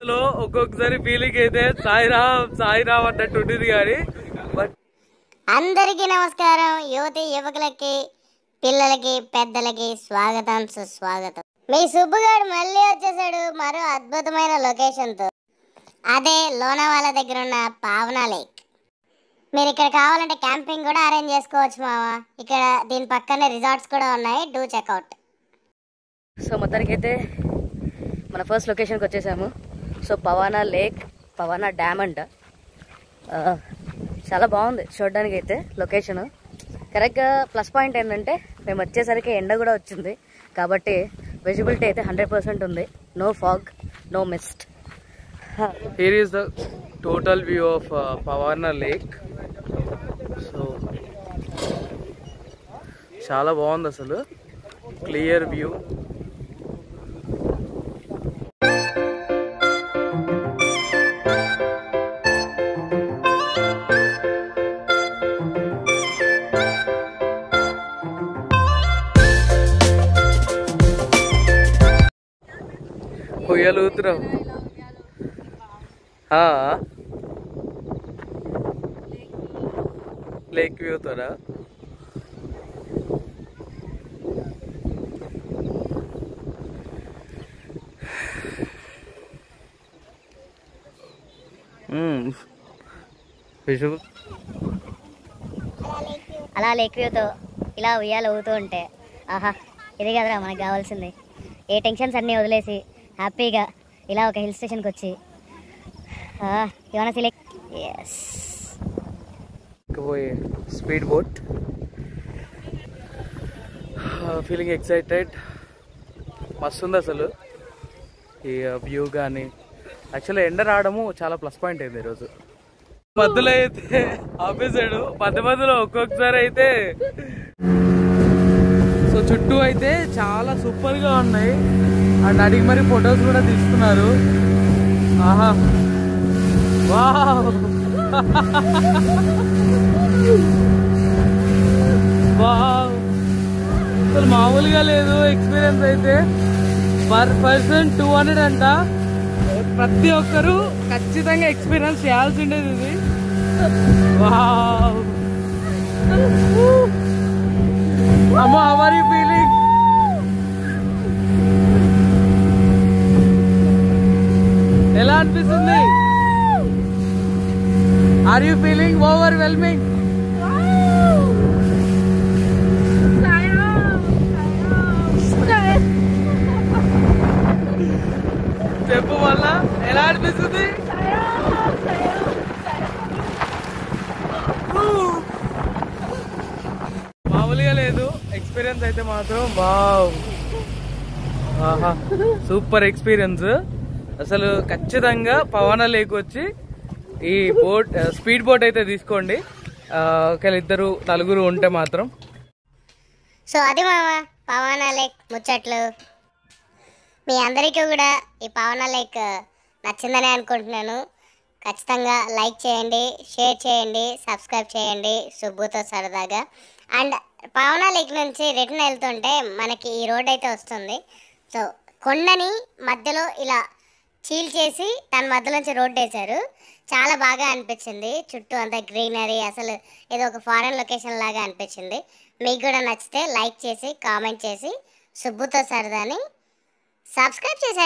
లో ఒక్కొక్కసారి ఫీలింగ్ అయితే సాయిరామ్ సాయిరామ్ అన్నట్టు ఉంటుంది కానీ బట్ అందరికీ నమస్కారం. యువతి యువకులకి పిల్లలకి పెద్దలకి స్వాగతం సుస్వాగతం. మీ సుబ్బుగాడు మళ్ళీ వచ్చేసాడు మరో అద్భుతమైన లొకేషన్తో. అదే లోనావాలా దగ్గర ఉన్న పావనా లేక్. మీరు ఇక్కడ కావాలంటే క్యాంపింగ్ కూడా అరేంజ్ చేసుకోవచ్చు మావా. ఇక్కడ దీని పక్కనే రిసార్ట్స్ కూడా ఉన్నాయి. Do checkout. సో మొత్తానికి అయితే మన ఫస్ట్ లొకేషన్కి వచ్చేసాము. సో పవానా లేక్, పవానా డ్యామ్ అంట. చాలా బాగుంది చూడడానికి అయితే లొకేషన్. కరెక్ట్గా ప్లస్ పాయింట్ ఏంటంటే మేము వచ్చేసరికి ఎండ కూడా వచ్చింది కాబట్టి విజిబిలిటీ అయితే 100% ఉంది. No fog, no mist. Here is the total view of Pavana lake. So చాలా బాగుంది అసలు, క్లియర్ వ్యూ. ఉయ్యాలుగుతున్నాం. లేక్ వ్యూతోనా? అలా లేక్ వ్యూతో ఇలా ఉయ్యాలు ఊగుతూ ఉంటే ఆహా, ఇది కదరా మనకు కావాల్సింది. ఏ టెన్షన్స్ అన్నీ వదిలేసి హ్యాపీగా ఇలా ఒక హిల్ స్టేషన్కి వచ్చి ఏమైనా లేక్. ఎస్, పోయే స్పీడ్ బోట్. Feeling excited. మస్తు ఉంది అసలు ఈ వ్యూ కానీ. యాక్చువల్లీ ఎండ రావడము చాలా ప్లస్ పాయింట్ అయింది ఈరోజు. మధ్యలో అయితే ఆపేసాడు, మధ్యలో ఒక్కొక్కసారి అయితే. సో చుట్టూ అయితే చాలా సూపర్గా ఉన్నాయి అండ్ అడిగి మరి ఫొటోస్ కూడా తీస్తున్నారు. ఆహా, వావ్ వావ్, అసలు మామూలుగా లేదు ఎక్స్పీరియన్స్ అయితే. పర్ పర్సన్ 200 అంట. ప్రతి ఒక్కరు ఖచ్చితంగా ఎక్స్పీరియన్స్ చేయాల్సిండేది ఇది. వావ్, అమ్మా, హౌ ఆర్ యు ఫీలింగ్? ఎలా అనిపిస్తుంది? Are you feeling overwhelming? చెప్పు వల్ల ఎలా అనిపిస్తుంది? మామూలుగా లేదు ఎక్స్పీరియన్స్ అయితే మాత్రం. వావ్, ఆహా, సూపర్ ఎక్స్పీరియన్స్ అసలు. ఖచ్చితంగా పవానా లేక్ వచ్చి ఈ బోట్, స్పీడ్ బోట్ అయితే తీసుకోండి. ఒకవేళ 2 నలుగురు ఉంటే మాత్రం. సో అది మామ పవానా లేక్ ముచ్చట్లు. మీ అందరికీ కూడా ఈ పవానా లేక్ నచ్చిందని అనుకుంటున్నాను. ఖచ్చితంగా లైక్ చేయండి, షేర్ చేయండి, సబ్స్క్రైబ్ చేయండి సుబ్బుతో సరదాగా. అండ్ పవానా లేక్ నుంచి రిటర్న్ వెళ్తుంటే మనకి ఈ రోడ్ అయితే వస్తుంది. సో కొండని మధ్యలో ఇలా చీల్ చేసి దాని మధ్యలోంచి రోడ్ వేశారు. చాలా బాగా అనిపించింది. చుట్టూ అంతా గ్రీనరీ, అసలు ఏదో ఒక ఫారెన్ లొకేషన్ లాగా అనిపించింది. మీకు కూడా నచ్చితే లైక్ చేసి కామెంట్ చేసి సుబ్బుతో సరదాని సబ్స్క్రైబ్ చేశాను.